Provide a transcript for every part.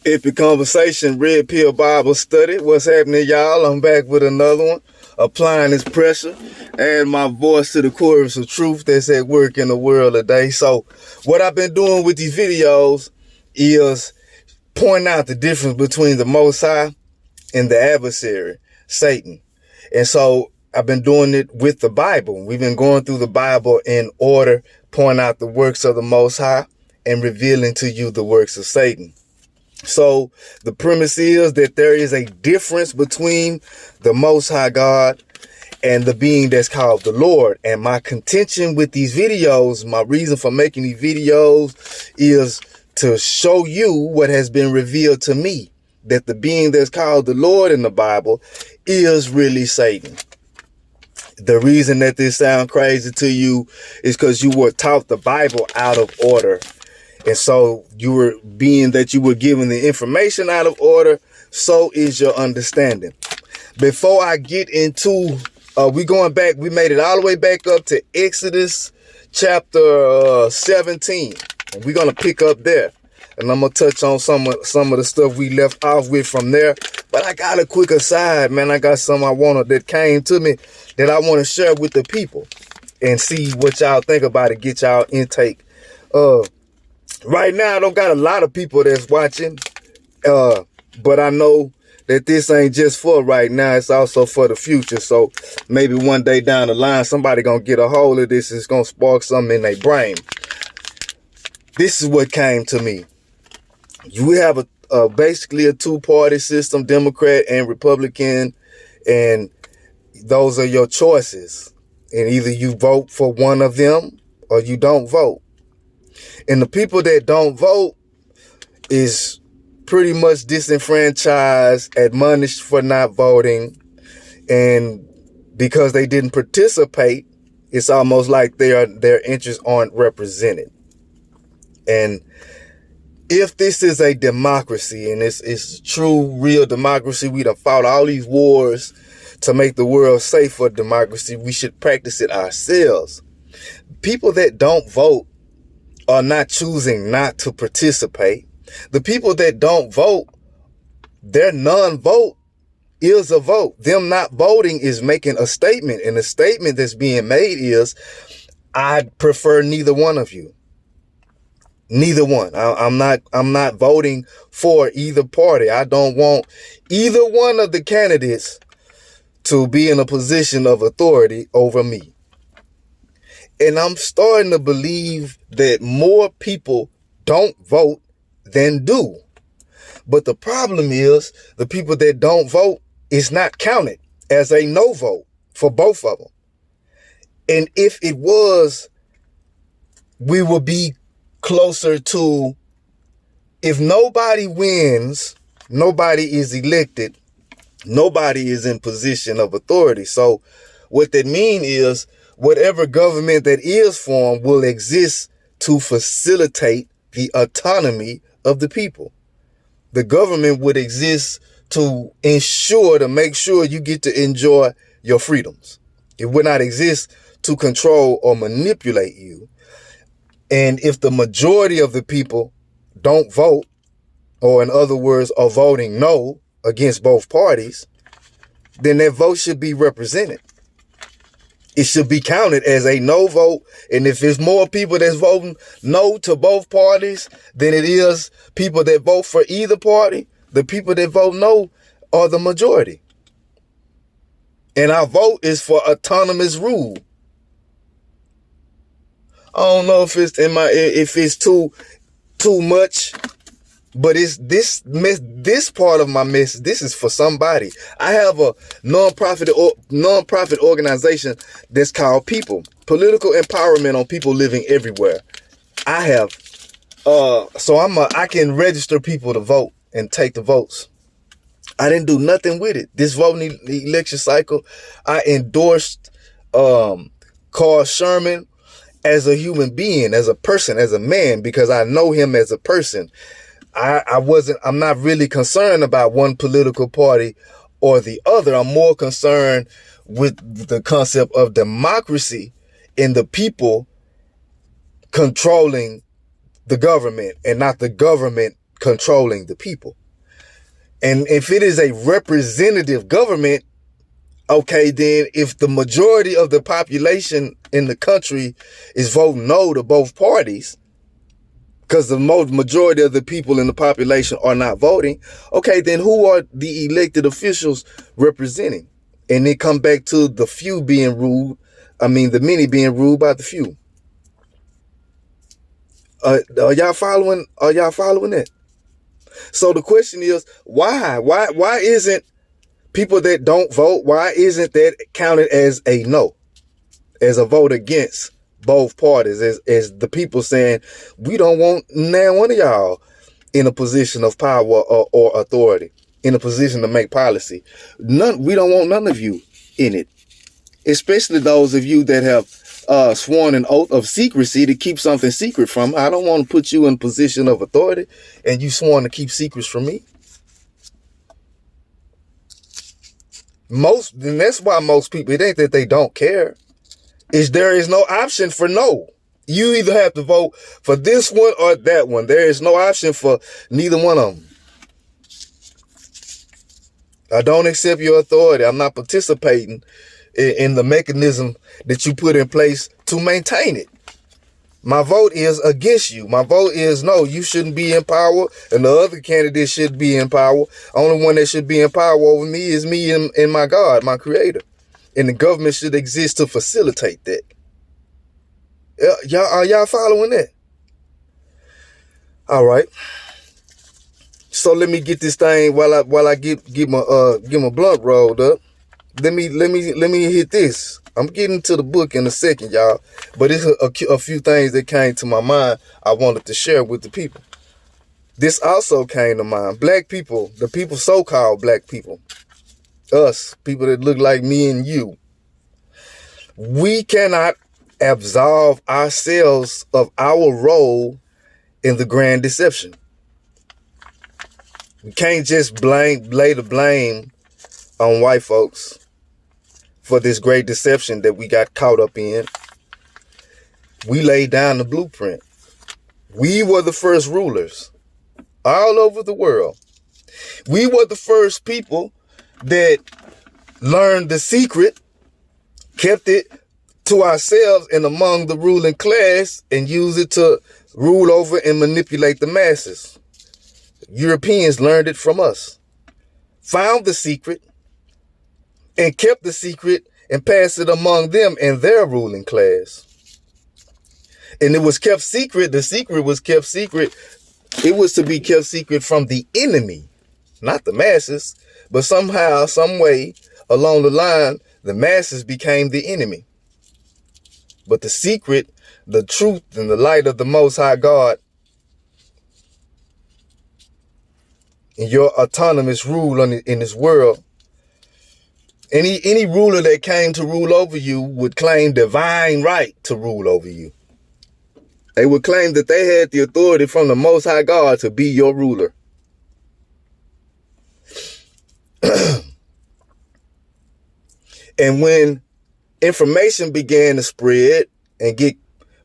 Epic Conversation, Red Pill Bible Study. What's happening, y'all? I'm back with another one. Applying this pressure and my voice to the chorus of truth that's at work in the world today. So what I've been doing with these videos is pointing out the difference between the Most High and the adversary, Satan. And so I've been doing it with the Bible. We've been going through the Bible in order, pointing out the works of the Most High and revealing to you the works of Satan. So the premise is that there is a difference between the Most High God and the being that's called the Lord. And my contention with these videos, my reason for making these videos is to show you what has been revealed to me, that the being that's called the Lord in the Bible is really Satan. The reason that this sounds crazy to you is because you were taught the Bible out of order. And so you were given the information out of order. So is your understanding. Before I get into, we made it all the way back up to Exodus chapter 17. And we're going to pick up there. And I'm going to touch on some of the stuff we left off with from there. But I got a quick aside, man. I got something that came to me that I want to share with the people and see what y'all think about it. Get y'all intake. Right now, I don't got a lot of people that's watching, but I know that this ain't just for right now. It's also for the future. So maybe one day down the line, somebody gonna get a hold of this. It's gonna spark something in their brain. This is what came to me. You have basically a two-party system, Democrat and Republican, and those are your choices. And either you vote for one of them or you don't vote. And the people that don't vote is pretty much disenfranchised, admonished for not voting. And because they didn't participate, it's almost like their interests aren't represented. And if this is a democracy, and it's true, real democracy, we done fought all these wars to make the world safe for democracy, we should practice it ourselves. People that don't vote are not choosing not to participate. The people that don't vote, their non-vote is a vote. Them not voting is making a statement. And the statement that's being made is, I prefer neither one of you. Neither one. I'm not voting for either party. I don't want either one of the candidates to be in a position of authority over me. And I'm starting to believe that more people don't vote than do. But the problem is the people that don't vote is not counted as a no vote for both of them. And if it was, we would be closer to, if nobody wins, nobody is elected, nobody is in position of authority. So what that means is, whatever government that is formed will exist to facilitate the autonomy of the people. The government would exist to make sure you get to enjoy your freedoms. It would not exist to control or manipulate you. And if the majority of the people don't vote, or in other words, are voting no against both parties, then their vote should be represented. It should be counted as a no vote. And if there's more people that's voting no to both parties than it is people that vote for either party, the people that vote no are the majority. And our vote is for autonomous rule. I don't know if it's too much, but it's this part of my message. This is for somebody. I have a non-profit organization that's called People, Political Empowerment on People Living Everywhere. I have, I can register people to vote and take the votes. I didn't do nothing with it. This voting election cycle, I endorsed Carl Sherman as a human being, as a person, as a man, because I know him as a person. I'm not really concerned about one political party or the other. I'm more concerned with the concept of democracy and the people controlling the government and not the government controlling the people. And if it is a representative government, okay, then if the majority of the population in the country is voting no to both parties, because the majority of the people in the population are not voting, okay, then who are the elected officials representing? And it come back to the few being ruled, the many being ruled by the few. Are y'all following? Are y'all following that? So the question is, why? Why isn't people that don't vote, why isn't that counted as a no, as a vote against both parties, as the people saying, we don't want now one of y'all in a position of power or authority, in a position to make policy. We don't want none of you in it, especially those of you that have sworn an oath of secrecy to keep something secret from. I don't want to put you in a position of authority and you sworn to keep secrets from me. And that's why most people, it ain't that they don't care. There is no option for no. You either have to vote for this one or that one. There is no option for neither one of them. I don't accept your authority. I'm not participating in the mechanism that you put in place to maintain it. My vote is against you. My vote is no, you shouldn't be in power, and the other candidate should be in power. Only one that should be in power over me is me and my God, my creator. And the government should exist to facilitate that. Are y'all following that? All right. So let me get this thing while I get my blunt rolled up. Let me hit this. I'm getting to the book in a second, y'all. But it's a few things that came to my mind I wanted to share with the people. This also came to mind. Black people, the people so-called black people, us, people that look like me and you, we cannot absolve ourselves of our role in the grand deception. We can't just lay the blame on white folks for this great deception that we got caught up in. We laid down the blueprint. We were the first rulers all over the world. We were the first people that learned the secret, kept it to ourselves and among the ruling class, and used it to rule over and manipulate the masses. Europeans learned it from us, found the secret, and kept the secret and passed it among them and their ruling class. And it was kept secret. The secret was kept secret. It was to be kept secret from the enemy, not the masses. But somehow, some way along the line, the masses became the enemy. But the secret, the truth, and the light of the Most High God, and your autonomous rule in this world, any ruler that came to rule over you would claim divine right to rule over you. They would claim that they had the authority from the Most High God to be your ruler. And when information began to spread and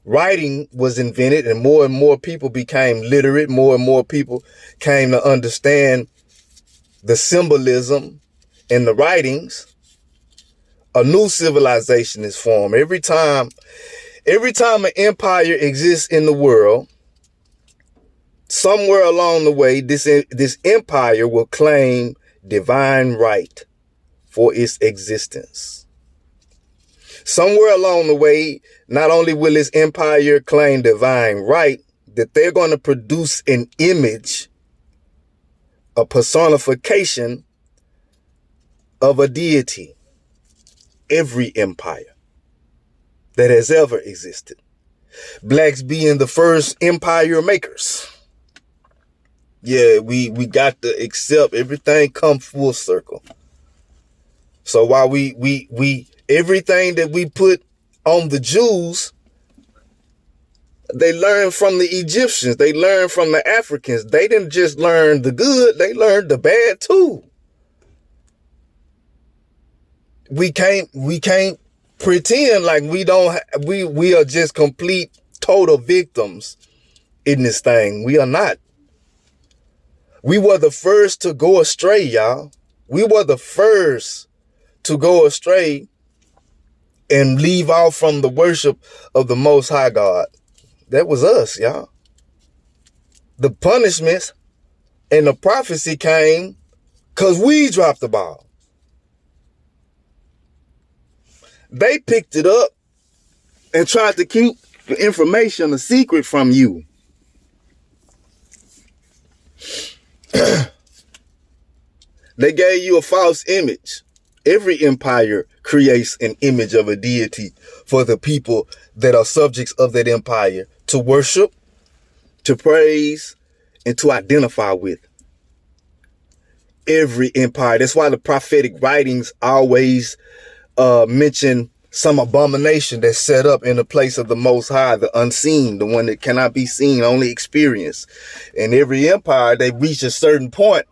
writing was invented and more people became literate, more and more people came to understand the symbolism in the writings, a new civilization is formed. Every time an empire exists in the world, somewhere along the way, this empire will claim divine right for its existence. Somewhere along the way, not only will this empire claim divine right, that they're going to produce an image, a personification of a deity. Every empire that has ever existed. Blacks being the first empire makers. Yeah, we got to accept everything come full circle. So while we everything that we put on the Jews, they learned from the Egyptians. They learned from the Africans. They didn't just learn the good, they learned the bad too. We can't pretend like we are just complete total victims in this thing. We are not. We were the first to go astray, y'all. We were the first to go astray and leave off from the worship of the Most High God. That was us, y'all. The punishments and the prophecy came because we dropped the ball. They picked it up and tried to keep the information a secret from you. They gave you a false image. Every empire creates an image of a deity for the people that are subjects of that empire to worship, to praise, and to identify with. Every empire. That's why the prophetic writings always mention some abomination that's set up in the place of the Most High, the unseen, the one that cannot be seen, only experienced. And every empire, they reach a certain point.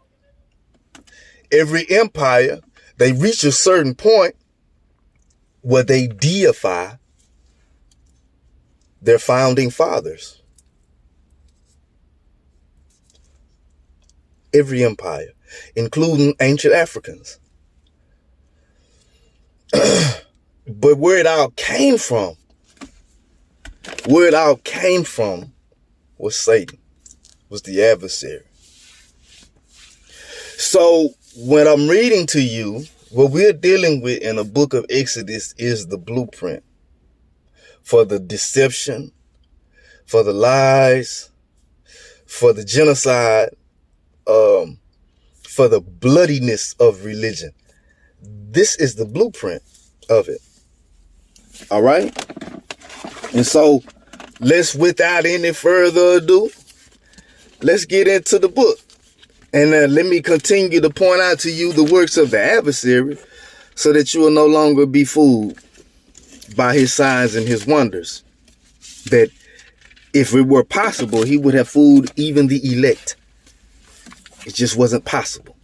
Every empire, they reach a certain point where they deify their founding fathers. Every empire, including ancient Africans. But where it all came from was Satan, was the adversary. So when I'm reading to you, what we're dealing with in the book of Exodus is the blueprint for the deception, for the lies, for the genocide, for the bloodiness of religion. This is the blueprint of it. All right. And so let's, without any further ado, let's get into the book. And let me continue to point out to you the works of the adversary so that you will no longer be fooled by his signs and his wonders. That if it were possible, he would have fooled even the elect. It just wasn't possible.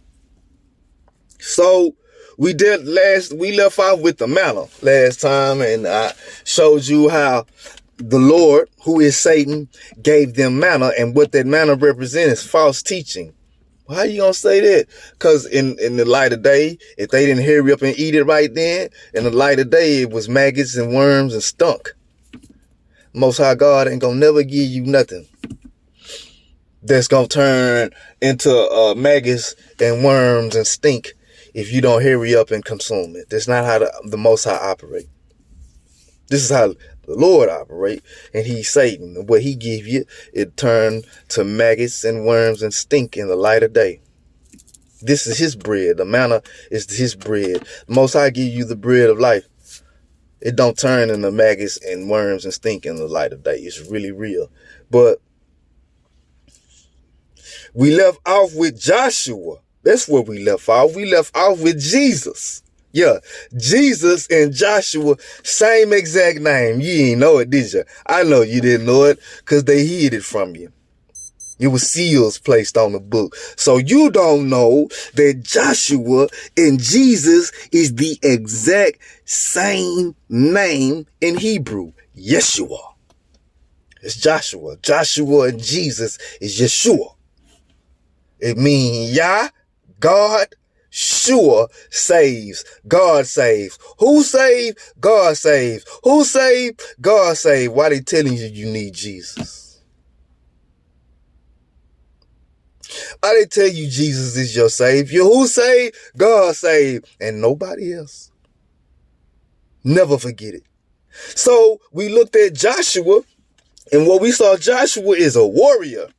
So we left off with the manna last time, and I showed you how the Lord, who is Satan, gave them manna, and what that manna represents is false teaching. Well, how you gonna say that? Because in the light of day, if they didn't hurry up and eat it right then, in the light of day, it was maggots and worms and stunk. Most High God ain't gonna never give you nothing that's gonna turn into maggots and worms and stink if you don't hurry up and consume it. That's not how the Most High operate. This is how the Lord operate, and he's Satan. And what he give you, it turn to maggots and worms and stink in the light of day. This is his bread. The manna is his bread. The Most High give you the bread of life. It don't turn into maggots and worms and stink in the light of day. It's really real. But we left off with Joshua. That's where we left off. We left off with Jesus. Yeah, Jesus and Joshua, same exact name. You ain't know it, did you? I know you didn't know it because they hid it from you. It was seals placed on the book. So you don't know that Joshua and Jesus is the exact same name in Hebrew. Yeshua. It's Joshua. Joshua and Jesus is Yeshua. It means Yah, God, sure saves. God saves. Who saved? God saves. Who saved? God saved. Why they telling you you need Jesus? Why they tell you Jesus is your savior? Who saved? God saved. And nobody else. Never forget it. So we looked at Joshua, and what we saw, Joshua is a warrior.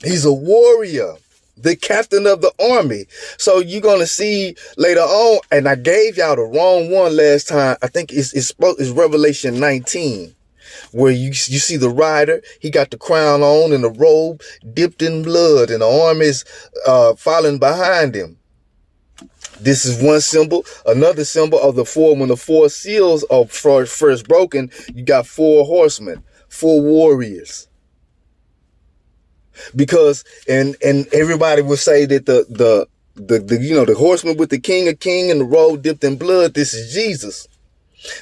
He's a warrior, the captain of the army. So you're going to see later on, and I gave y'all the wrong one last time. I think it's Revelation 19, where you see the rider. He got the crown on and the robe dipped in blood, and the army is following behind him. This is one symbol. Another symbol of the four, when the four seals are first broken, you got 4 horsemen, 4 warriors. Because and everybody would say that the horseman with the king and the robe dipped in blood, this is Jesus.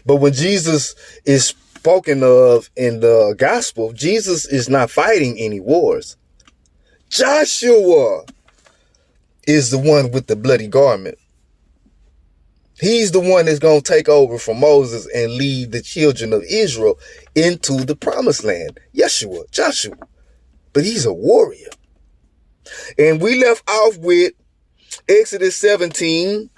But when Jesus is spoken of in the gospel, Jesus is not fighting any wars. Joshua is the one with the bloody garment. He's the one that's going to take over from Moses and lead the children of Israel into the promised land. Joshua. But he's a warrior. And we left off with Exodus 17,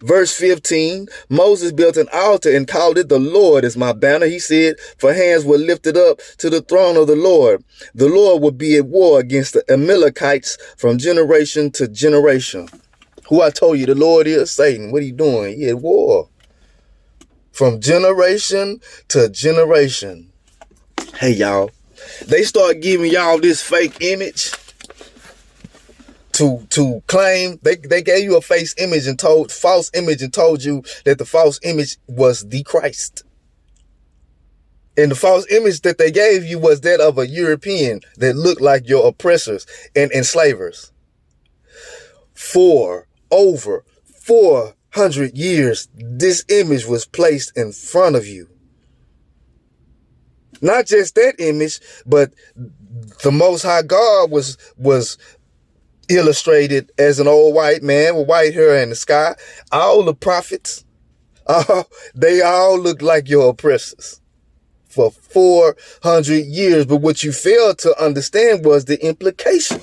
verse 15. Moses built an altar and called it "The Lord is my banner." He said, "For hands were lifted up to the throne of the Lord. The Lord will be at war against the Amalekites from generation to generation." Who I told you the Lord is? Satan. What are you doing? He at war. From generation to generation. Hey, y'all. They start giving y'all this fake image to claim. They gave you a false image and told you that the false image was the Christ. And the false image that they gave you was that of a European that looked like your oppressors and enslavers. For over 400 years, this image was placed in front of you. Not just that image, but the Most High God was illustrated as an old white man with white hair in the sky. All the prophets, they all look like your oppressors for 400 years. But what you failed to understand was the implication.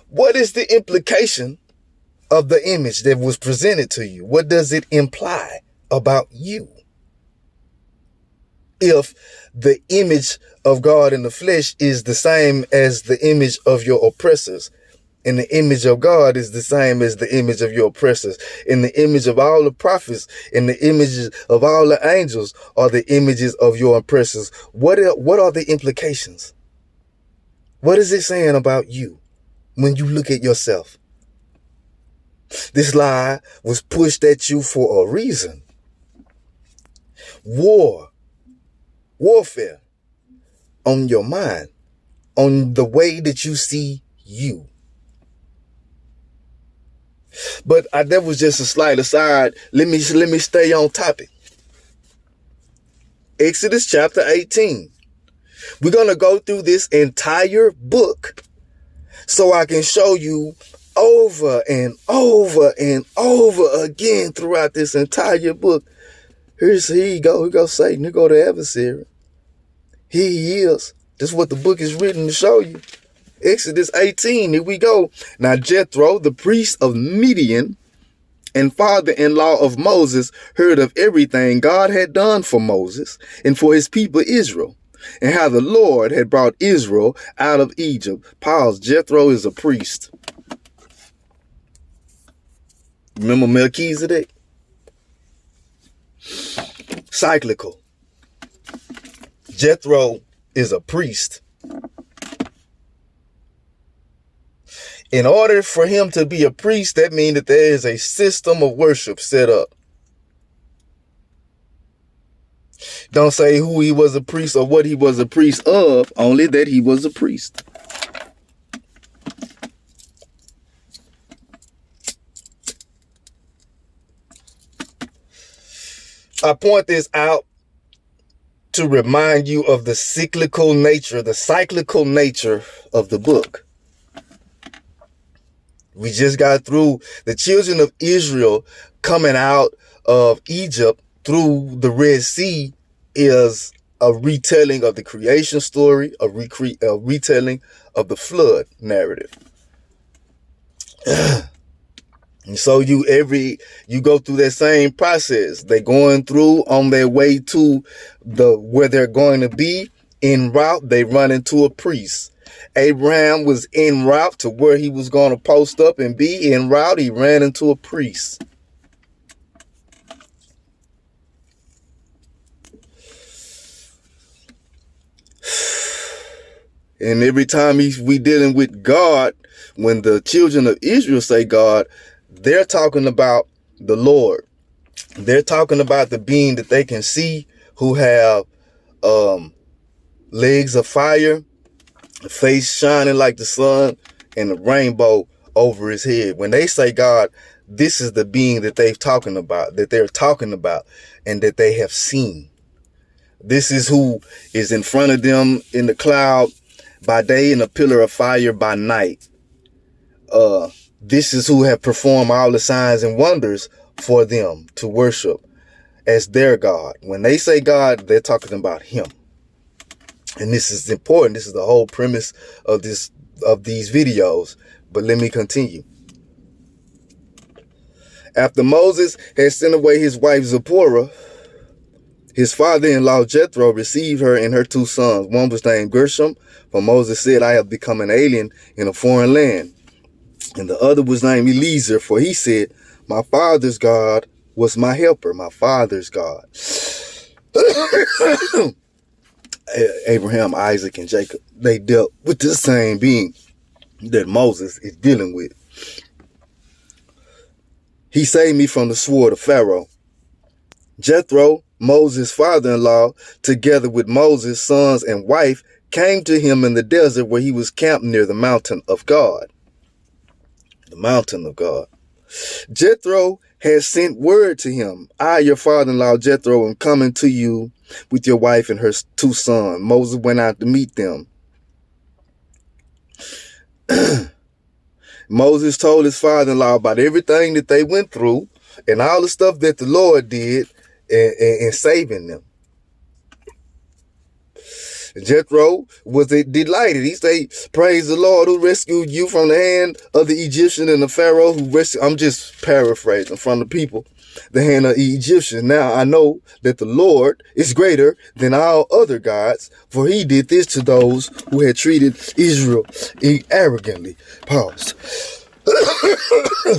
What is the implication of the image that was presented to you? What does it imply about you? If the image of God in the flesh is the same as the image of your oppressors, and the image of God is the same as the image of your oppressors, and the image of all the prophets and the images of all the angels are the images of your oppressors, what are the implications? What is it saying about you when you look at yourself? This lie was pushed at you for a reason. Warfare on your mind, on the way that you see you. But that was just a slight aside. Let me stay on topic. Exodus chapter 18. We're going to go through this entire book so I can show you over and over and over again throughout this entire book. Here you go. Here goes Satan. Here go the adversary. Here he is. This is what the book is written to show you. Exodus 18. Here we go. Now Jethro, the priest of Midian and father-in-law of Moses, heard of everything God had done for Moses and for his people Israel, and how the Lord had brought Israel out of Egypt. Pause. Jethro is a priest. Remember Melchizedek? Cyclical. Jethro is a priest. In order for him to be a priest, that means that there is a system of worship set up. Don't say who he was a priest or what he was a priest of, only that he was a priest. I point this out to remind you of the cyclical nature of the book. We just got through the children of Israel coming out of Egypt through the Red Sea is a retelling of the creation story, a retelling of the flood narrative. And so you go through that same process. They're going through on their way to where they're going to be. En route, they run into a priest. Abraham was en route to where he was going to post up and be. En route, he ran into a priest. And every time we dealing with God, when the children of Israel say God, they're talking about the Lord. They're talking about the being that they can see, who have legs of fire, a face shining like the sun, and a rainbow over his head. When they say God, this is the being that they're talking about, and that they have seen. This is who is in front of them in the cloud. by day and a pillar of fire by night. This is who have performed all the signs and wonders for them to worship as their God. When they say God, they're talking about him. And this is important. This is the whole premise of these videos. But let me continue. After Moses had sent away his wife Zipporah, his father-in-law Jethro received her and her 2 sons. One was named Gershom, for Moses said, I have become an alien in a foreign land. And the other was named Eliezer, for he said, my father's God was my helper, my father's God. Abraham, Isaac, and Jacob, they dealt with the same being that Moses is dealing with. He saved me from the sword of Pharaoh. Jethro, Moses' father-in-law, together with Moses' sons and wife, came to him in the desert where he was camped near the mountain of God. The mountain of God. Jethro had sent word to him, I, your father-in-law Jethro, am coming to you with your wife and her 2 sons. Moses went out to meet them. Moses told his father-in-law about everything that they went through and all the stuff that the Lord did in saving them. Jethro was delighted. He said, praise the Lord who rescued you from the hand of the Egyptian and the Pharaoh who rescued. I'm just paraphrasing from the people, the hand of the Egyptians. Now I know that the Lord is greater than all other gods, for he did this to those who had treated Israel arrogantly. Pause.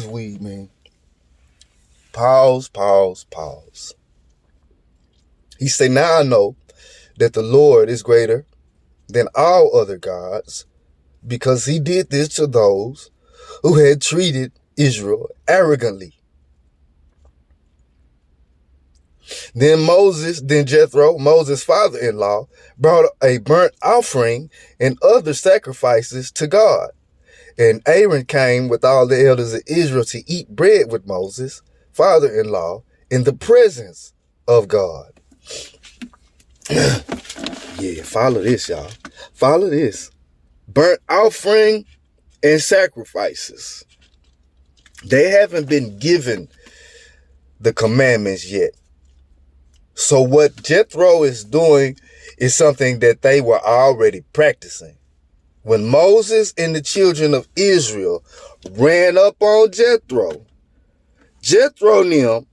Weed, man. Pause. He said, now I know that the Lord is greater than all other gods, because he did this to those who had treated Israel arrogantly. Then Jethro, Moses' father-in-law, brought a burnt offering and other sacrifices to God. And Aaron came with all the elders of Israel to eat bread with Moses, father-in-law, in the presence of God. Yeah, follow this, y'all. Follow this. Burnt offering and sacrifices. They haven't been given the commandments yet. So what Jethro is doing is something that they were already practicing. When Moses and the children of Israel ran up on Jethro and them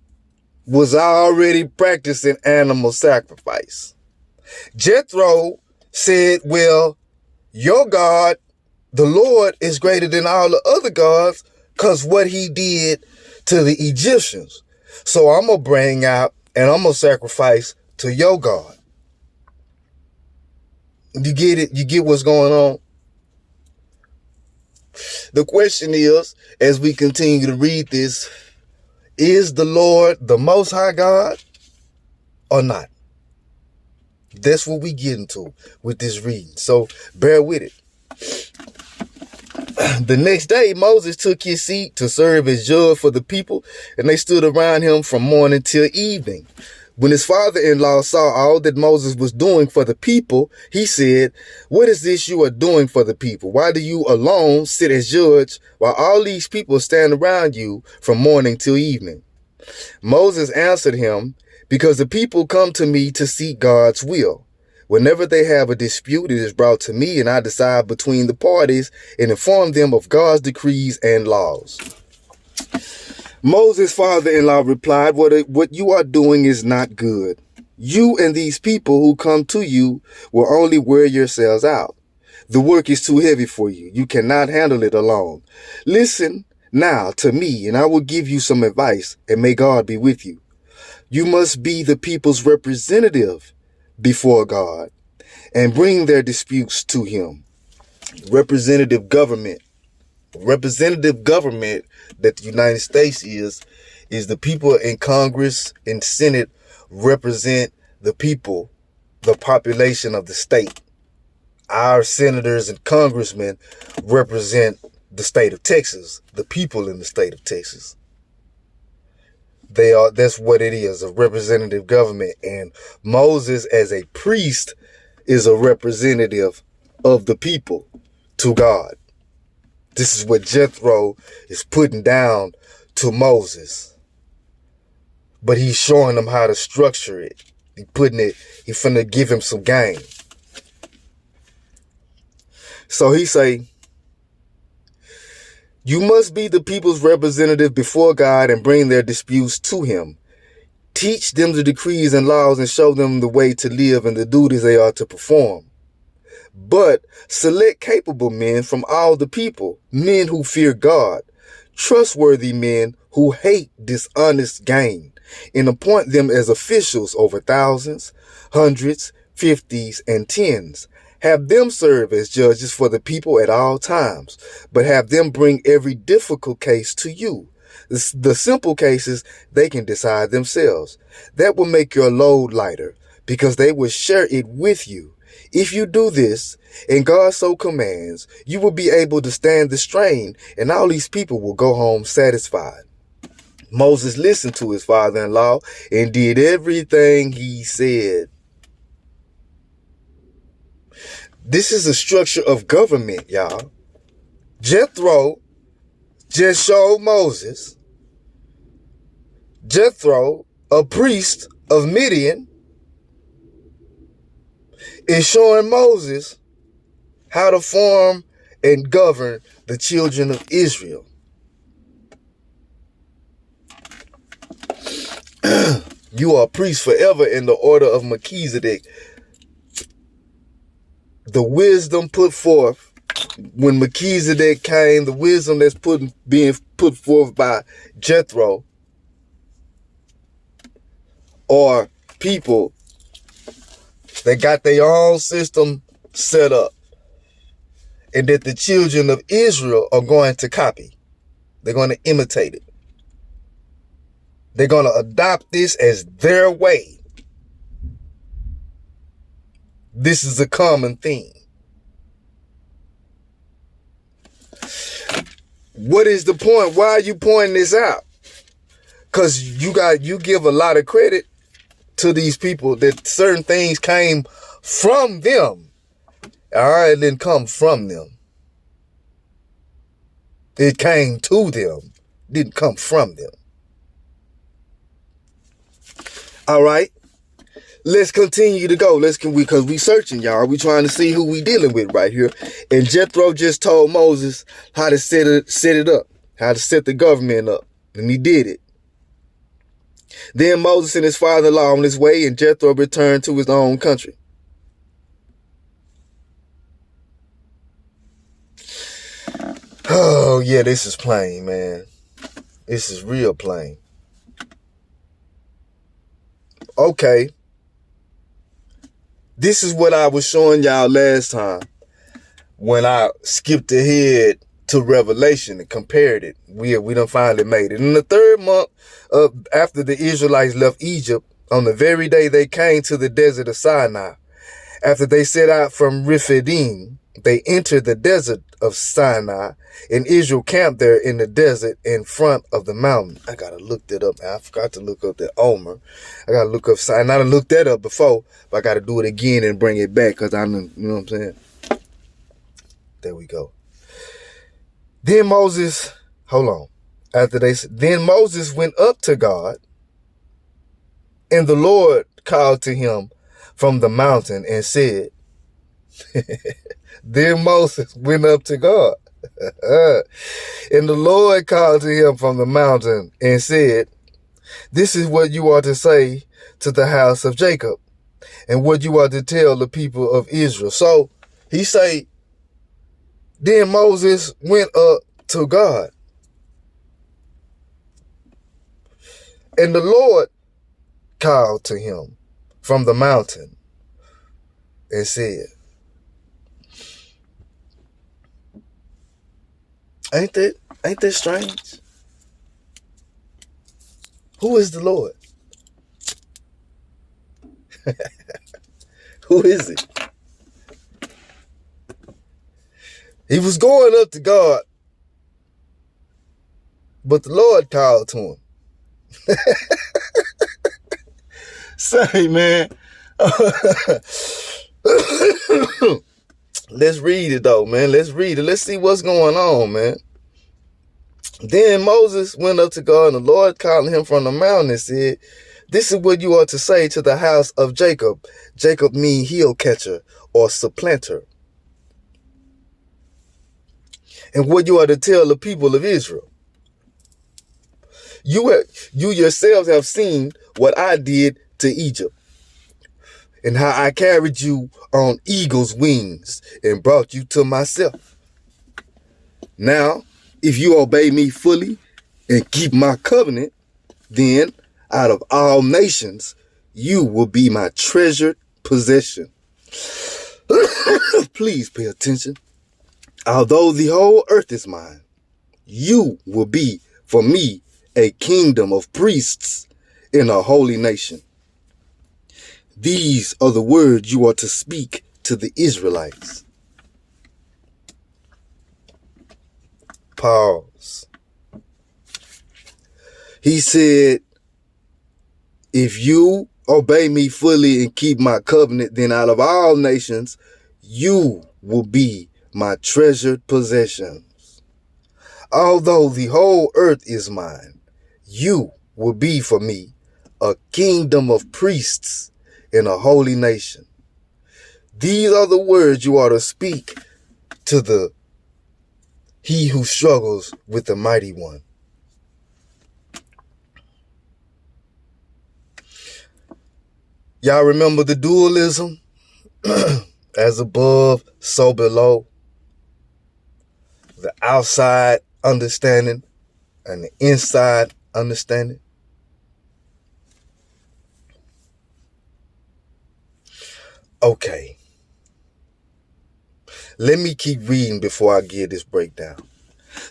was already practicing animal sacrifice. Jethro said, well, your God, the Lord, is greater than all the other gods because what he did to the Egyptians. So I'm going to bring out and I'm going to sacrifice to your God. You get it? You get what's going on? The question is, as we continue to read this, is the Lord the Most High God or not? That's what we get into with this reading. So bear with it. The next day, Moses took his seat to serve as judge for the people, and they stood around him from morning till evening. When his father-in-law saw all that Moses was doing for the people, he said, what is this you are doing for the people? Why do you alone sit as judge while all these people stand around you from morning till evening? Moses answered him, because the people come to me to seek God's will. Whenever they have a dispute, it is brought to me, and I decide between the parties and inform them of God's decrees and laws. Moses' father-in-law replied, what you are doing is not good. You and these people who come to you will only wear yourselves out. The work is too heavy for you. You cannot handle it alone. Listen now to me, and I will give you some advice, and may God be with you. You must be the people's representative before God and bring their disputes to him. Representative government that the United States is the people in Congress and Senate represent the people, the population of the state. Our senators and congressmen represent the state of Texas, the people in the state of Texas. That's what it is, a representative government. And Moses, as a priest, is a representative of the people to God. This is what Jethro is putting down to Moses. But he's showing them how to structure it. He finna give him some game. So he say, you must be the people's representative before God and bring their disputes to him. Teach them the decrees and laws and show them the way to live and the duties they are to perform. But select capable men from all the people, men who fear God, trustworthy men who hate dishonest gain, and appoint them as officials over thousands, hundreds, fifties, and tens. Have them serve as judges for the people at all times, but have them bring every difficult case to you. The simple cases they can decide themselves. That will make your load lighter, because they will share it with you. If you do this, and God so commands, you will be able to stand the strain, and all these people will go home satisfied. Moses listened to his father-in-law and did everything he said. This is a structure of government, y'all. Jethro just showed Moses. Jethro, a priest of Midian, is showing Moses how to form and govern the children of Israel. You are a priest forever in the order of Melchizedek. The wisdom put forth when Melchizedek came, the wisdom that's being put forth by Jethro, or people that got their own system set up, and that the children of Israel are going to copy. They're going to imitate it. They're going to adopt this as their way. This is a common theme. What is the point? Why are you pointing this out? Because you give a lot of credit to these people that certain things came from them. All right, it didn't come from them. It came to them. It didn't come from them. All right. Let's continue to go. Because we searching, y'all. We trying to see who we dealing with right here. And Jethro just told Moses how to set it up, how to set the government up. And he did it. Then Moses and his father-in-law on his way, and Jethro returned to his own country. Oh, yeah, this is plain, man. This is real plain. Okay. This is what I was showing y'all last time when I skipped ahead to Revelation and compared it. We done finally made it. In the third month after the Israelites left Egypt, on the very day they came to the desert of Sinai, after they set out from Rephidim, they entered the desert of Sinai, and Israel camped there in the desert in front of the mountain. I gotta look that up. I forgot to look up that Omer. I gotta look up Sinai. I looked that up before, but I gotta do it again and bring it back because you know what I'm saying? There we go. Then Moses, hold on. Then Moses went up to God, and the Lord called to him from the mountain and said, Then Moses went up to God. And the Lord called to him from the mountain and said, This is what you are to say to the house of Jacob, and what you are to tell the people of Israel. So he say, then Moses went up to God. And the Lord called to him from the mountain and said, Ain't that strange? Who is the Lord? Who is it? He was going up to God, but the Lord called to him. Say, man. Let's read it though, man. Let's read it. Let's see what's going on, man. Then Moses went up to God, and the Lord called him from the mountain and said, "This is what you are to say to the house of Jacob." Jacob means heel catcher or supplanter. And what you are to tell the people of Israel. You yourselves have seen what I did to Egypt, and how I carried you on eagle's wings and brought you to myself. Now, if you obey me fully and keep my covenant, then out of all nations, you will be my treasured possession. Please pay attention. Although the whole earth is mine, you will be for me a kingdom of priests in a holy nation. These are the words you are to speak to the Israelites. Pause. He said, if you obey me fully and keep my covenant, then out of all nations, you will be my treasured possessions. Although the whole earth is mine, you will be for me a kingdom of priests in a holy nation. These are the words you are to speak to he who struggles with the mighty one. Y'all remember the dualism? As above, so below. The outside understanding and the inside understanding. Okay. Let me keep reading before I give this breakdown.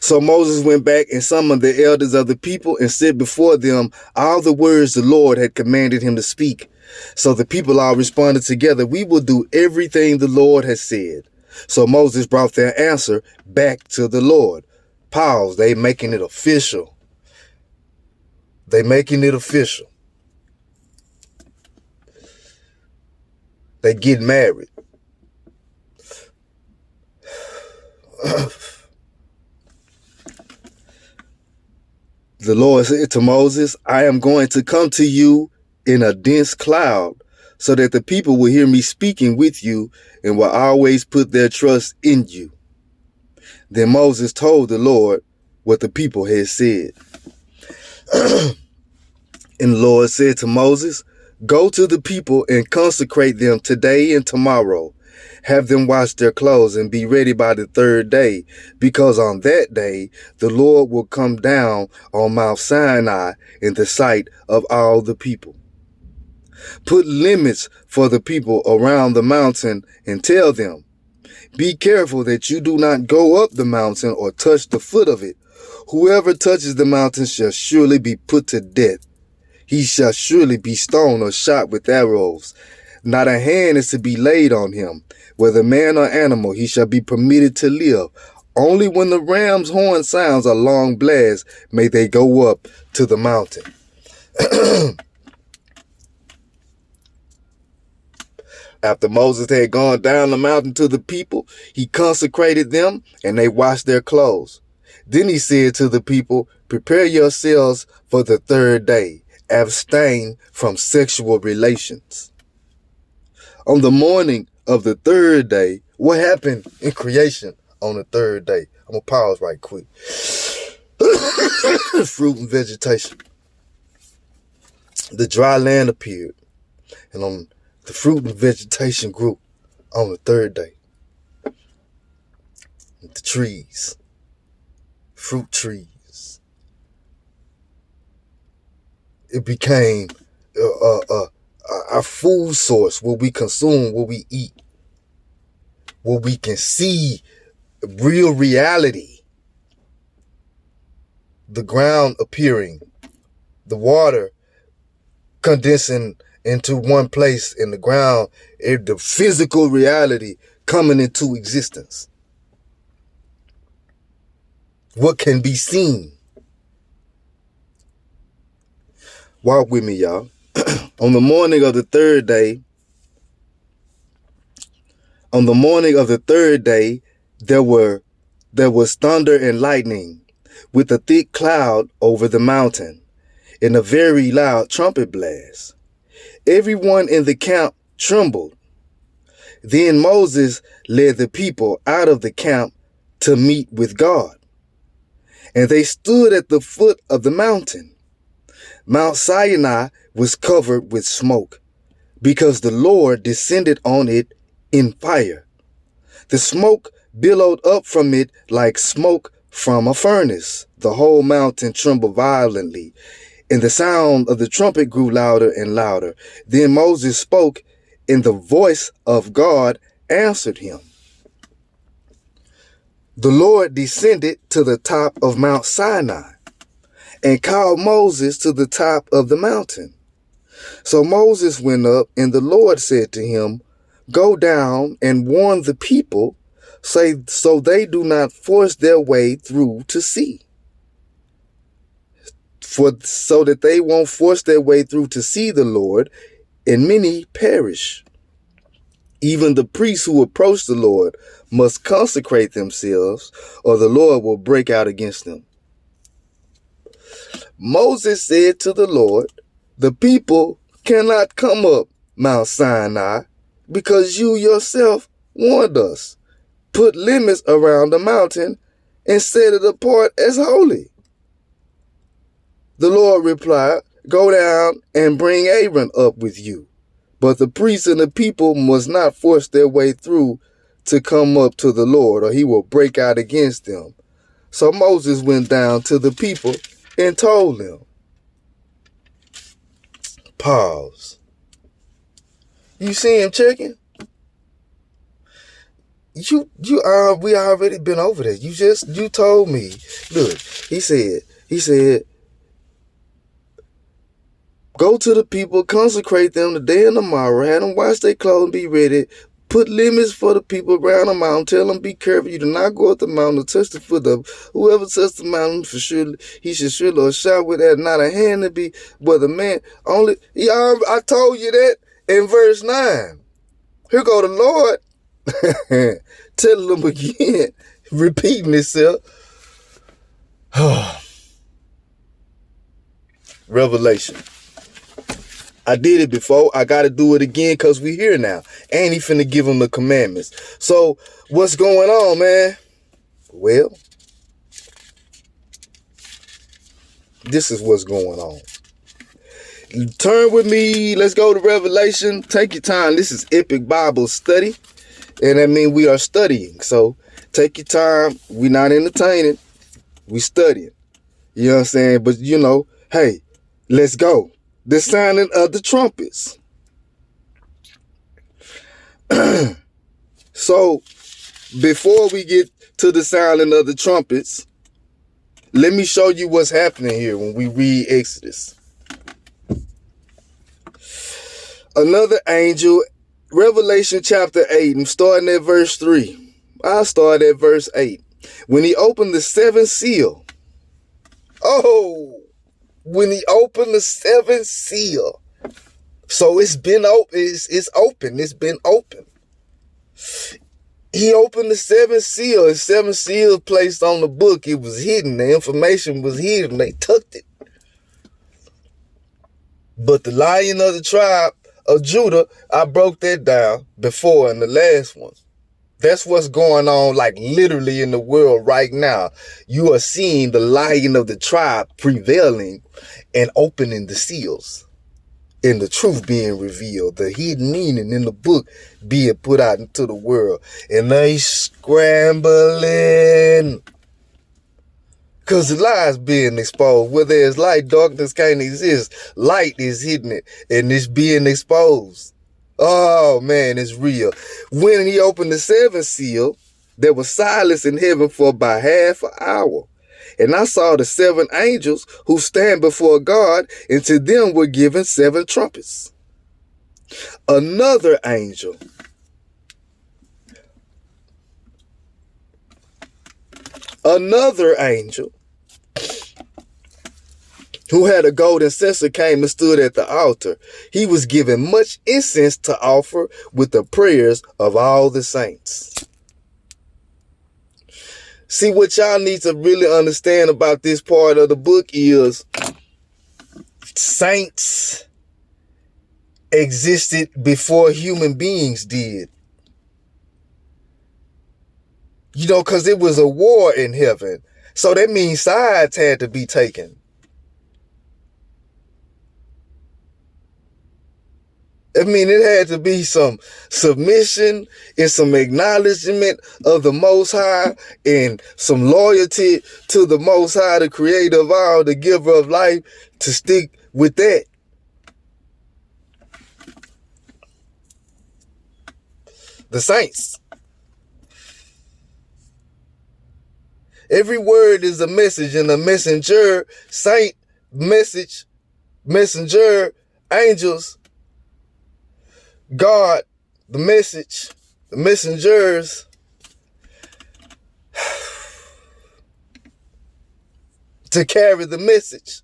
So Moses went back and summoned the elders of the people and said before them all the words the Lord had commanded him to speak. So the people all responded together, "We will do everything the Lord has said." So Moses brought their answer back to the Lord. Pause. They making it official. They making it official. They get married. The Lord said to Moses, "I am going to come to you in a dense cloud so that the people will hear me speaking with you and will always put their trust in you." Then Moses told the Lord what the people had said. And the Lord said to Moses, "Go to the people and consecrate them today and tomorrow. Have them wash their clothes and be ready by the third day, because on that day the Lord will come down on Mount Sinai in the sight of all the people. Put limits for the people around the mountain and tell them, be careful that you do not go up the mountain or touch the foot of it. Whoever touches the mountain shall surely be put to death. He shall surely be stoned or shot with arrows. Not a hand is to be laid on him. Whether man or animal, he shall be permitted to live. Only when the ram's horn sounds a long blast may they go up to the mountain." After Moses had gone down the mountain to the people, he consecrated them and they washed their clothes. Then he said to the people, "Prepare yourselves for the third day. Abstain from sexual relations." On the morning of the third day, what happened in creation on the third day? I'm going to pause right quick. Fruit and vegetation. The dry land appeared, and on the fruit and vegetation grew on the third day. The trees, fruit trees. It became our food source, what we consume, what we eat, what we can see, real reality. The ground appearing, the water condensing into one place in the ground, the physical reality coming into existence. What can be seen? Walk with me, y'all. On the morning of the third day, On the morning of the third day, there was thunder and lightning, with a thick cloud over the mountain, and a very loud trumpet blast. Everyone in the camp trembled. Then Moses led the people out of the camp to meet with God. And they stood at the foot of the mountain. Mount Sinai was covered with smoke, because the Lord descended on it in fire. The smoke billowed up from it like smoke from a furnace. The whole mountain trembled violently, and the sound of the trumpet grew louder and louder. Then Moses spoke, and the voice of God answered him. The Lord descended to the top of Mount Sinai and called Moses to the top of the mountain. So Moses went up, and the Lord said to him, "Go down and warn the people, so they do not force their way through to see. So that they won't force their way through to see the Lord, and many perish. Even the priests who approach the Lord must consecrate themselves, or the Lord will break out against them." Moses said to the Lord, "The people cannot come up Mount Sinai, because you yourself warned us. Put limits around the mountain and set it apart as holy." The Lord replied, "Go down and bring Aaron up with you. But the priests and the people must not force their way through to come up to the Lord, or he will break out against them." So Moses went down to the people and told them. Pause. You see him checking? We already been over this. You told me. Look, he said, "Go to the people, consecrate them today and tomorrow, have them wash their clothes and be ready. Put limits for the people around the mountain. Tell them, be careful. You do not go up the mountain, touch the foot of whoever touched the mountain, for sure he should surely or shot with that. Not a hand to be, but the man only." I told you that in verse 9. Here go the Lord telling them again, repeating itself. Revelation. I did it before. I got to do it again because we here now. And he finna give them the commandments. So what's going on, man? Well, this is what's going on. Turn with me. Let's go to Revelation. Take your time. This is Epic Bible Study. And that means we are studying. So take your time. We're not entertaining. We studying. You know what I'm saying? But hey, let's go. The sounding of the trumpets. So, before we get to the sounding of the trumpets, let me show you what's happening here when we read Exodus. Another angel, Revelation chapter 8, I'm starting at verse 3. I'll start at verse 8. When he opened the seventh seal. When he opened the seventh seal. So it's been open. It's open. It's been open. He opened the seventh seal. The seventh seal placed on the book. It was hidden. The information was hidden. They tucked it. But the Lion of the tribe of Judah, I broke that down before in the last one. That's what's going on, like literally in the world right now. You are seeing the Lion of the tribe prevailing and opening the seals, and the truth being revealed, the hidden meaning in the book being put out into the world. And they scrambling because the lies being exposed. Where there's light, darkness can't exist. Light is hidden it, and it's being exposed. Oh, man, it's real. When he opened the seventh seal, there was silence in heaven for about half an hour. And I saw the seven angels who stand before God, and to them were given seven trumpets. Another angel who had a golden censer, came and stood at the altar. He was given much incense to offer with the prayers of all the saints. See, what y'all need to really understand about this part of the book is saints existed before human beings did. You know, because it was a war in heaven. So that means sides had to be taken. I mean, it had to be some submission and some acknowledgement of the Most High and some loyalty to the Most High, the creator of all, the giver of life, to stick with that. The saints. Every word is a message, and a messenger, saint, message, messenger, angels, God, the message, the messengers, to carry the message.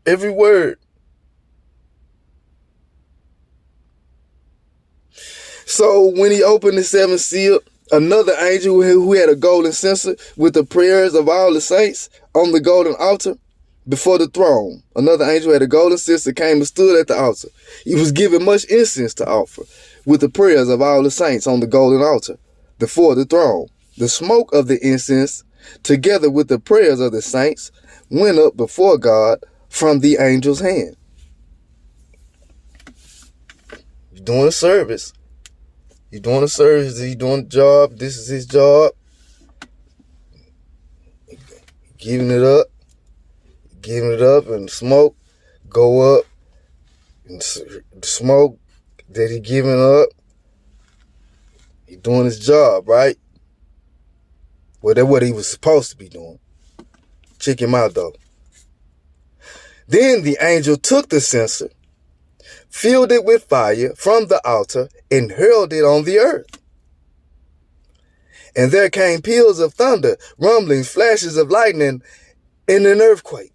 Every word. So when he opened the seventh seal, another angel who had a golden censer with the prayers of all the saints on the golden altar before the throne. Another angel had a golden censer, came and stood at the altar. He was given much incense to offer with the prayers of all the saints on the golden altar before the throne. The smoke of the incense, together with the prayers of the saints, went up before God from the angel's hand. You're doing a service. He's doing a service. He's doing a job. This is his job. Giving it up. Giving it up, and smoke go up. And the smoke that he giving up, he doing his job, right? Well, that's what he was supposed to be doing. Check him out, though. Then the angel took the censer, filled it with fire from the altar, and hurled it on the earth. And there came peals of thunder, rumblings, flashes of lightning, and an earthquake.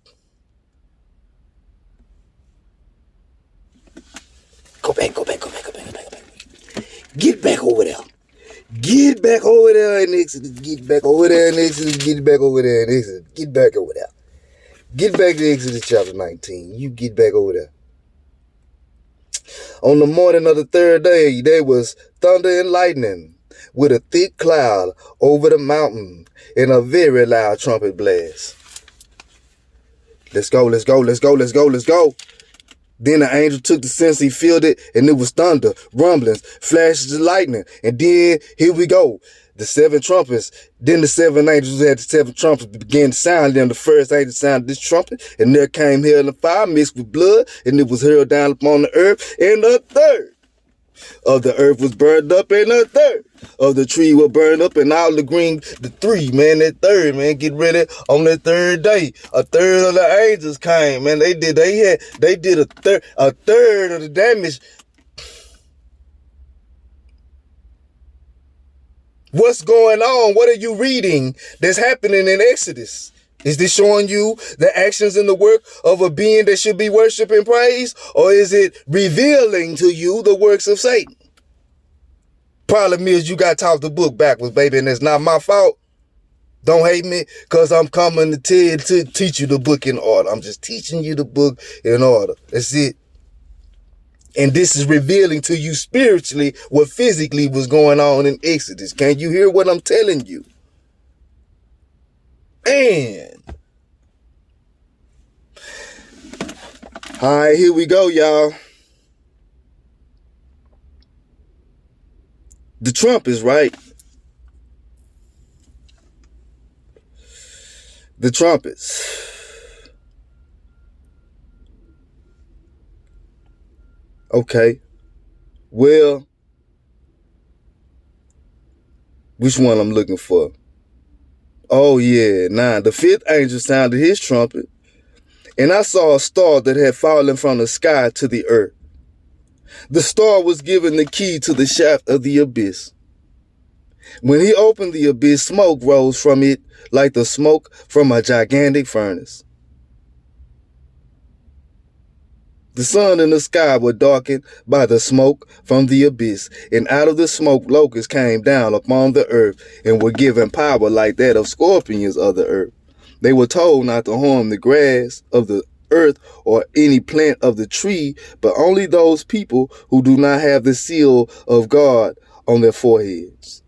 Go back. Get back over there. Get back over there in Exodus. Get back over there in Exodus. Get back over there in Exodus. Get back over there. Get back to Exodus chapter 19. You get back over there. On the morning of the third day, there was thunder and lightning with a thick cloud over the mountain and a very loud trumpet blast. Let's go. Then the angel took the censer, he filled it, and it was thunder, rumblings, flashes of lightning. And then, here we go, the seven trumpets. Then the seven angels who had the seven trumpets began to sound them. The first angel sounded this trumpet, and there came hail and fire mixed with blood, and it was hurled down upon the earth. And a third of the earth was burned up, and a third of the tree was burned up, and all the green, the three, man, that third, man, get ready. On that third day, a third of the angels came, man. They did a third of the damage. What's going on? What are you reading that's happening in Exodus? Is this showing you the actions and the work of a being that should be worshiped and praised? Or is it revealing to you the works of Satan? Problem is, you got taught the book backwards, baby, and it's not my fault. Don't hate me, because I'm coming to tell you, to teach you the book in order. I'm just teaching you the book in order. That's it. And this is revealing to you spiritually what physically was going on in Exodus. Can you hear what I'm telling you? And all right, here we go, y'all. The trumpets, right? The trumpets. Okay. Well, which one I'm looking for? Oh, yeah. Now, the fifth angel sounded his trumpet, and I saw a star that had fallen from the sky to the earth. The star was given the key to the shaft of the abyss. When he opened the abyss, smoke rose from it like the smoke from a gigantic furnace. The sun and the sky were darkened by the smoke from the abyss, and out of the smoke locusts came down upon the earth and were given power like that of scorpions of the earth. They were told not to harm the grass of the earth or any plant of the tree, but only those people who do not have the seal of God on their foreheads.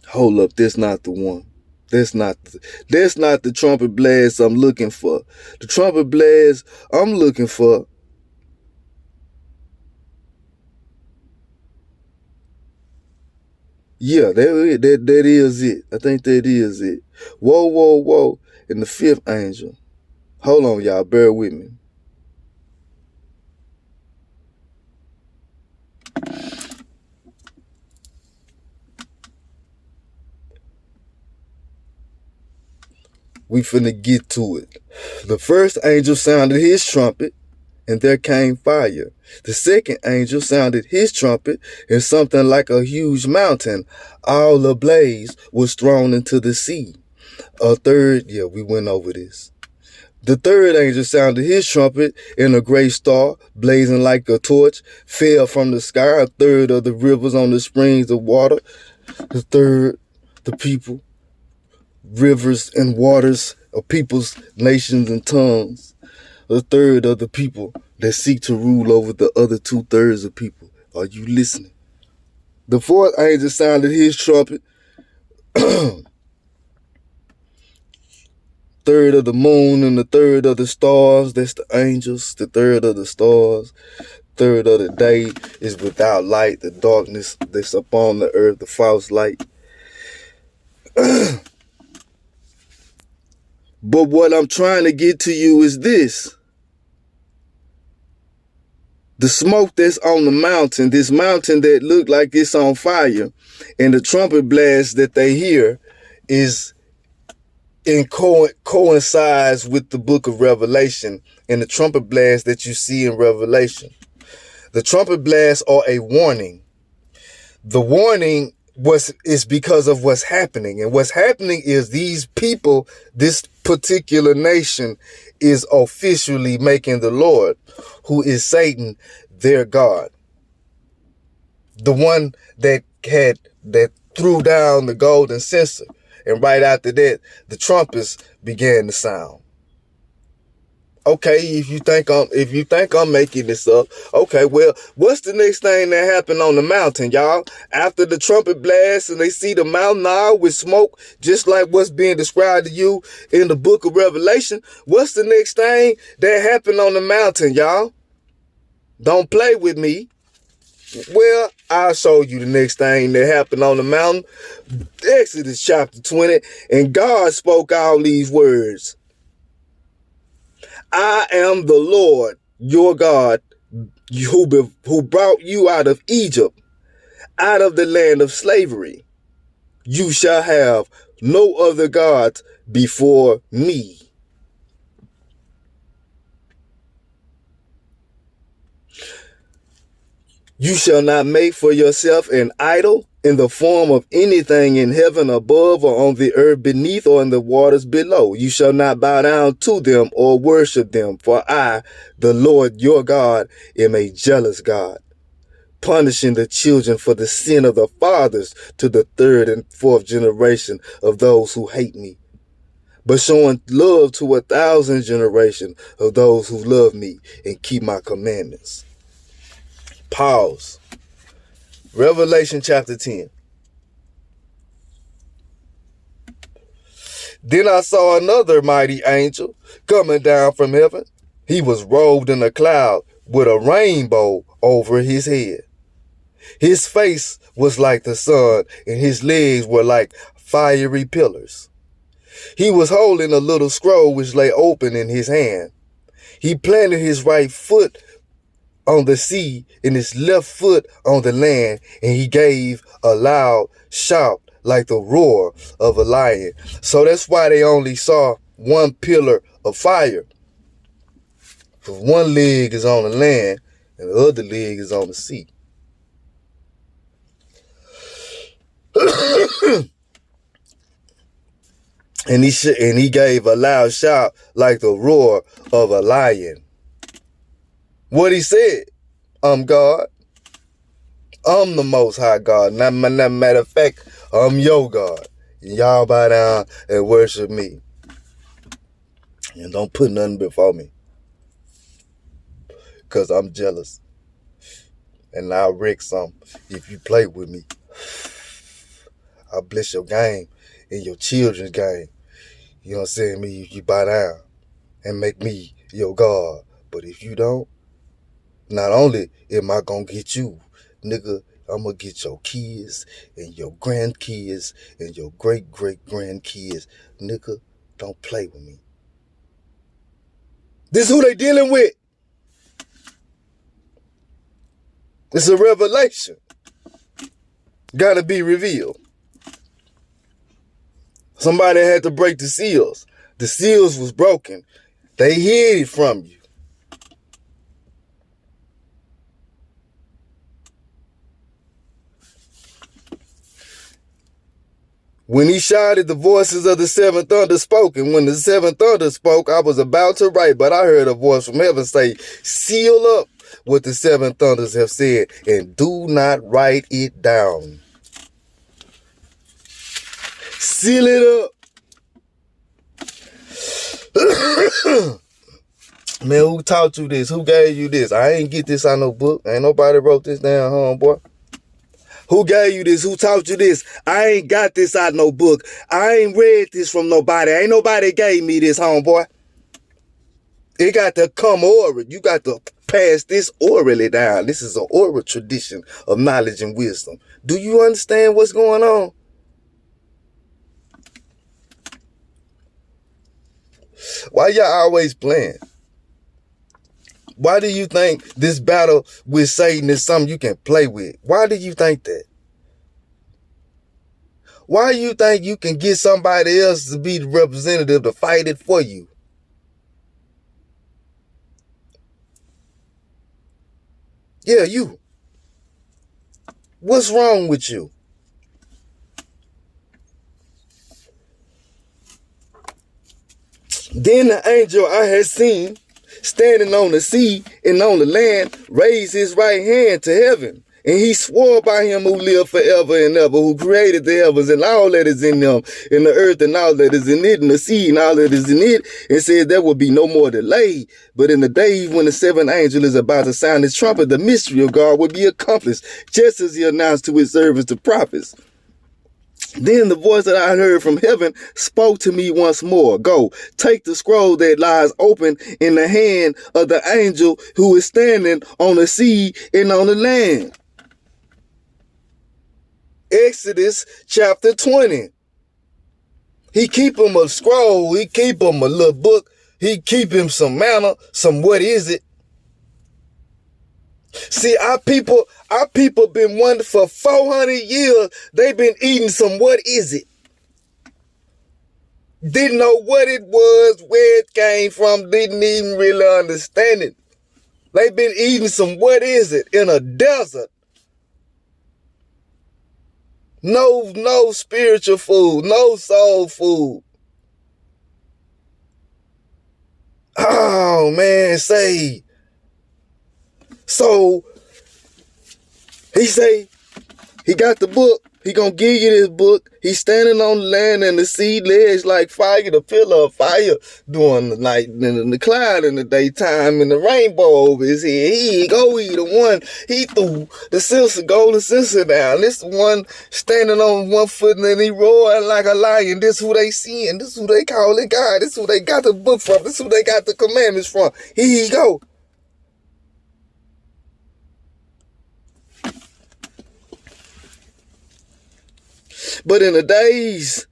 Hold up, that's not the one. That's not the trumpet blast I'm looking for. The trumpet blast I'm looking for yeah, that is it. I think that is it. Whoa, whoa, whoa. And the fifth angel. Hold on, y'all. Bear with me. We finna get to it. The first angel sounded his trumpet, and there came fire. The second angel sounded his trumpet, and something like a huge mountain, all ablaze, was thrown into the sea. A third, yeah, we went over this. The third angel sounded his trumpet, and a great star, blazing like a torch, fell from the sky. A third of the rivers on the springs of water. The third, the people, rivers and waters of peoples, nations, and tongues. A third of the people that seek to rule over the other 2/3 of people. Are you listening? The fourth angel sounded his trumpet. Third of the moon and the third of the stars, that's the angels. The third of the stars, third of the day is without light, the darkness that's upon the earth, the false light. But what I'm trying to get to you is this. The smoke that's on the mountain, this mountain that looked like it's on fire, and the trumpet blast that they hear is coincides with the book of Revelation and the trumpet blast that you see in Revelation. The trumpet blasts are a warning. The warning is because of what's happening. And what's happening is these people, this particular nation, is officially making the Lord, who is Satan, their God. The one that threw down the golden censer. And right after that, the trumpets began to sound. Okay, if you think I'm making this up, okay, well, what's the next thing that happened on the mountain, y'all? After the trumpet blast and they see the mountain now with smoke, just like what's being described to you in the book of Revelation, what's the next thing that happened on the mountain, y'all? Don't play with me. Well, I'll show you the next thing that happened on the mountain. Exodus chapter 20, and God spoke all these words. I am the Lord, your God, who brought you out of Egypt, out of the land of slavery. You shall have no other gods before me. You shall not make for yourself an idol in the form of anything in heaven above or on the earth beneath or in the waters below. You shall not bow down to them or worship them, for I, the Lord your God, am a jealous God, punishing the children for the sin of the fathers to the third and fourth generation of those who hate me, but showing love to 1,000 generations of those who love me and keep my commandments. Pause. Revelation chapter 10. Then I saw another mighty angel coming down from heaven. He was robed in a cloud with a rainbow over his head. His face was like the sun, and his legs were like fiery pillars. He was holding a little scroll which lay open in his hand. He planted his right foot on the sea and his left foot on the land, and he gave a loud shout like the roar of a lion. So that's why they only saw one pillar of fire. Because one leg is on the land and the other leg is on the sea. And he gave a loud shout like the roar of a lion. What he said? I'm God. I'm the most high God. Matter of fact, I'm your God. Y'all bow down and worship me. And don't put nothing before me. Because I'm jealous. And I'll wreck some if you play with me. I'll bless your game and your children's game. You know what I'm saying? Me, if you bow down and make me your God. But if you don't, not only am I gonna get you, nigga, I'm gonna get your kids and your grandkids and your great-great-grandkids. Nigga, don't play with me. This is who they dealing with. It's a revelation. Gotta be revealed. Somebody had to break the seals. The seals was broken. They hid it from you. When he shouted, the voices of the seven thunders spoke. And when the seven thunders spoke, I was about to write, but I heard a voice from heaven say, seal up what the seven thunders have said, and do not write it down. Seal it up. Man, who taught you this? Who gave you this? I ain't get this out no book. Ain't nobody wrote this down, homeboy. Who gave you this? Who taught you this? I ain't got this out no book. I ain't read this from nobody. Ain't nobody gave me this, homeboy. It got to come oral. You got to pass this orally down. This is an oral tradition of knowledge and wisdom. Do you understand what's going on? Why y'all always playing? Why do you think this battle with Satan is something you can play with? Why do you think that? Why do you think you can get somebody else to be the representative to fight it for you? Yeah, you. What's wrong with you? Then the angel I had seen standing on the sea and on the land raised his right hand to heaven. And he swore by him who lived forever and ever, who created the heavens and all that is in them, and the earth and all that is in it, and the sea and all that is in it, and said there will be no more delay. But in the day when the seventh angel is about to sound his trumpet, the mystery of God will be accomplished, just as he announced to his servants, the prophets. Then the voice that I heard from heaven spoke to me once more. Go, take the scroll that lies open in the hand of the angel who is standing on the sea and on the land. Exodus chapter 20. He keep him a scroll. He keep him a little book. He keep him some manna, some what is it? See, our people been wondering for 400 years. They've been eating some what is it? Didn't know what it was, where it came from, didn't even really understand it. They've been eating some what is it in a desert. No spiritual food, no soul food. Oh man, say. So he say he got the book. He gonna give you this book. He's standing on the land and the sea ledge like fire, the pillar of fire during the night, and the cloud in the daytime, and the rainbow over his head. He the one. He threw the golden censer down. This one standing on one foot and then he roaring like a lion. This who they seeing. This who they calling God. This who they got the book from. This who they got the commandments from. Here he go. But in the days,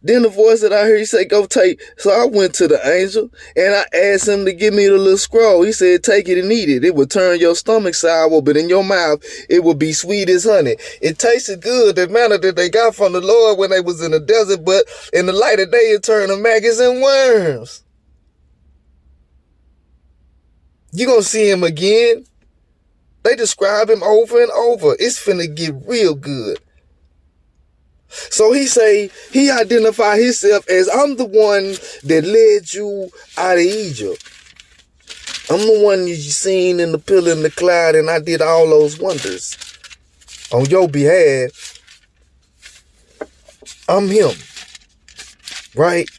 then the voice that I heard, he said, go take. So I went to the angel and I asked him to give me the little scroll. He said, take it and eat it. It would turn your stomach sour, but in your mouth, it would be sweet as honey. It tasted good, the manna that they got from the Lord when they was in the desert, but in the light of day, it turned to maggots and worms. You gonna see him again. They describe him over and over. It's finna get real good. So he identified himself as, I'm the one that led you out of Egypt. I'm the one you seen in the pillar and the cloud, and I did all those wonders on your behalf. I'm him, right?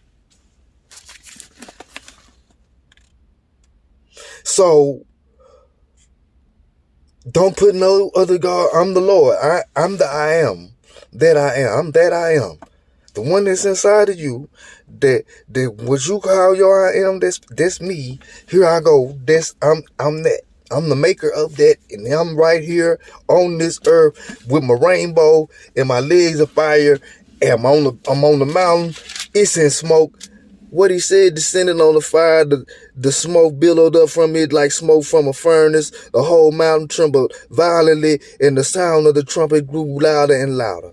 So don't put no other God. I'm the Lord. I'm the I am that I am. I'm that I am. The one that's inside of you, that what you call your I am, that's me. Here I go. I'm that. I'm the maker of that, and I'm right here on this earth with my rainbow and my legs of fire. And I'm on the mountain. It's in smoke. What he said, descending on the fire, the smoke billowed up from it like smoke from a furnace. The whole mountain trembled violently, and the sound of the trumpet grew louder and louder.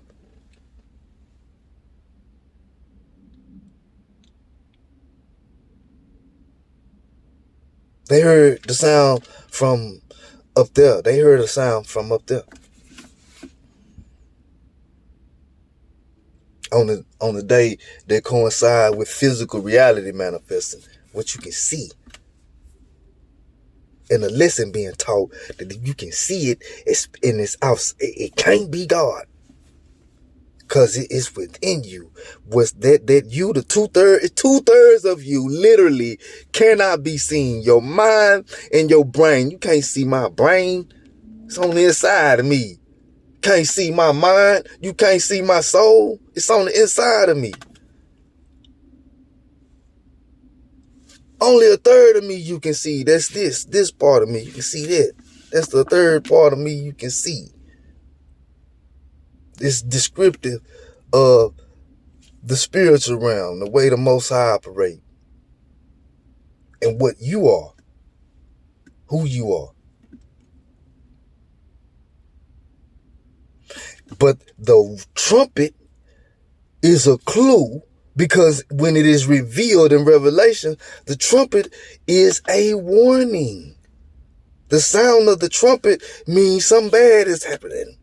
They heard the sound from up there. They heard a sound from up there. On the day that coincide with physical reality manifesting, what you can see. And a lesson being taught that you can see it, and it's out. It can't be God. Because it is within you. Was that you, the two-thirds of you literally cannot be seen. Your mind and your brain. You can't see my brain. It's on the inside of me. Can't see my mind. You can't see my soul. It's on the inside of me. Only a third of me you can see. That's this part of me. You can see that. That's the third part of me you can see. It's descriptive of the spiritual realm, the way the Most High operate, and what you are, who you are. But the trumpet is a clue, because when it is revealed in Revelation, the trumpet is a warning. The sound of the trumpet means something bad is happening.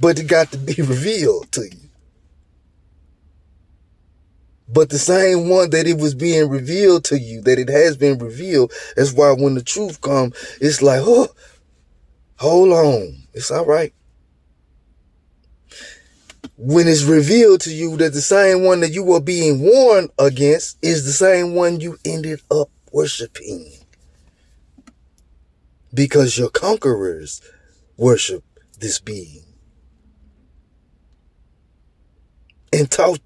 But it got to be revealed to you. But the same one that it was being revealed to you, that it has been revealed, that's why when the truth comes, it's like, oh, hold on, it's all right. When it's revealed to you that the same one that you were being warned against is the same one you ended up worshiping. Because your conquerors worship this being. And taught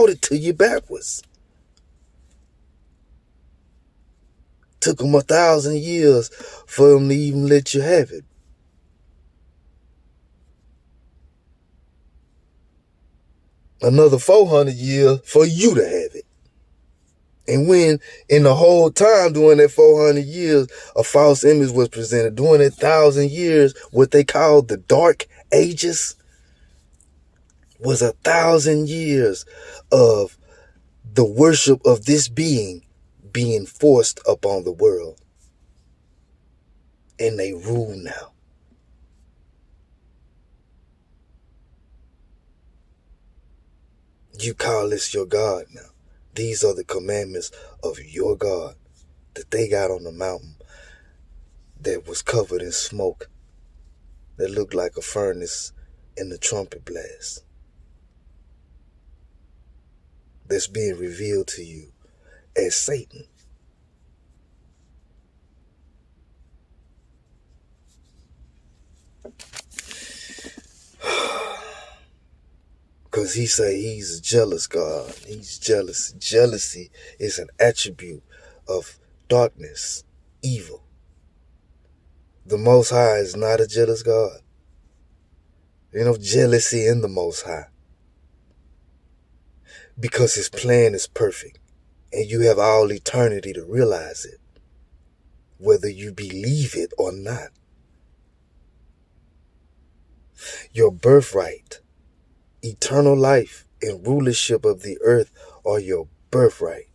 it to you backwards. Took them 1,000 years for them to even let you have it. Another 400 years for you to have it. And when in the whole time during that 400 years, a false image was presented, during that 1,000 years, what they called the Dark Ages, was 1,000 years of the worship of this being forced upon the world. And they rule now. You call this your God now. These are the commandments of your God that they got on the mountain that was covered in smoke, that looked like a furnace in the trumpet blast. That's being revealed to you as Satan. Because he say he's a jealous God. He's jealous. Jealousy is an attribute of darkness, evil. The Most High is not a jealous God. There's no jealousy in the Most High. Because his plan is perfect. And you have all eternity to realize it. Whether you believe it or not. Your birthright, eternal life and rulership of the earth are your birthright.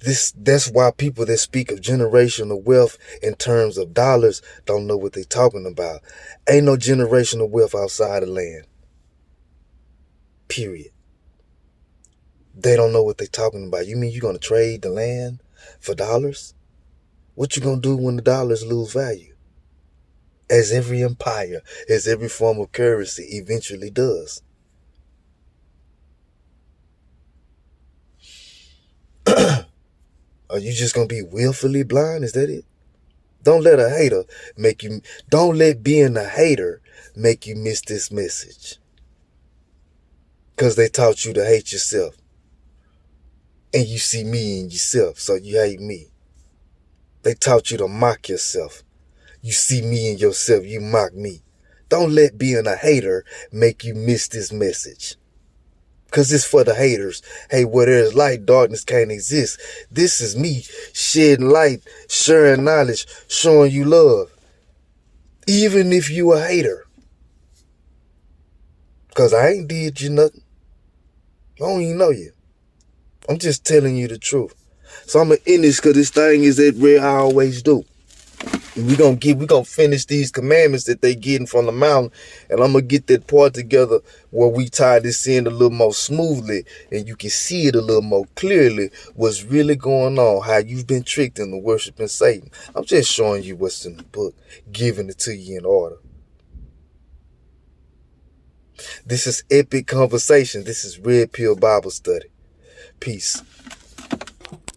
That's why people that speak of generational wealth in terms of dollars don't know what they're talking about. Ain't no generational wealth outside of land. Period. They don't know what they're talking about. You mean you're going to trade the land for dollars? What you going to do when the dollars lose value? As every empire, as every form of currency eventually does. Are you just going to be willfully blind? Is that it? Don't let being a hater make you miss this message. Because they taught you to hate yourself. And you see me in yourself, so you hate me. They taught you to mock yourself. You see me in yourself, you mock me. Don't let being a hater make you miss this message. Because it's for the haters. Hey, where there's light, darkness can't exist. This is me shedding light, sharing knowledge, showing you love. Even if you a hater. Because I ain't did you nothing. I don't even know you. I'm just telling you the truth. So I'm going to end this because this thing is that way I always do. We're gonna finish these commandments that they getting from the mountain, and I'm gonna get that part together where we tie this in a little more smoothly and you can see it a little more clearly what's really going on, how you've been tricked into worshiping Satan. I'm just showing you what's in the book, giving it to you in order. This is Epic Conversation. This is Red Pill Bible Study. Peace.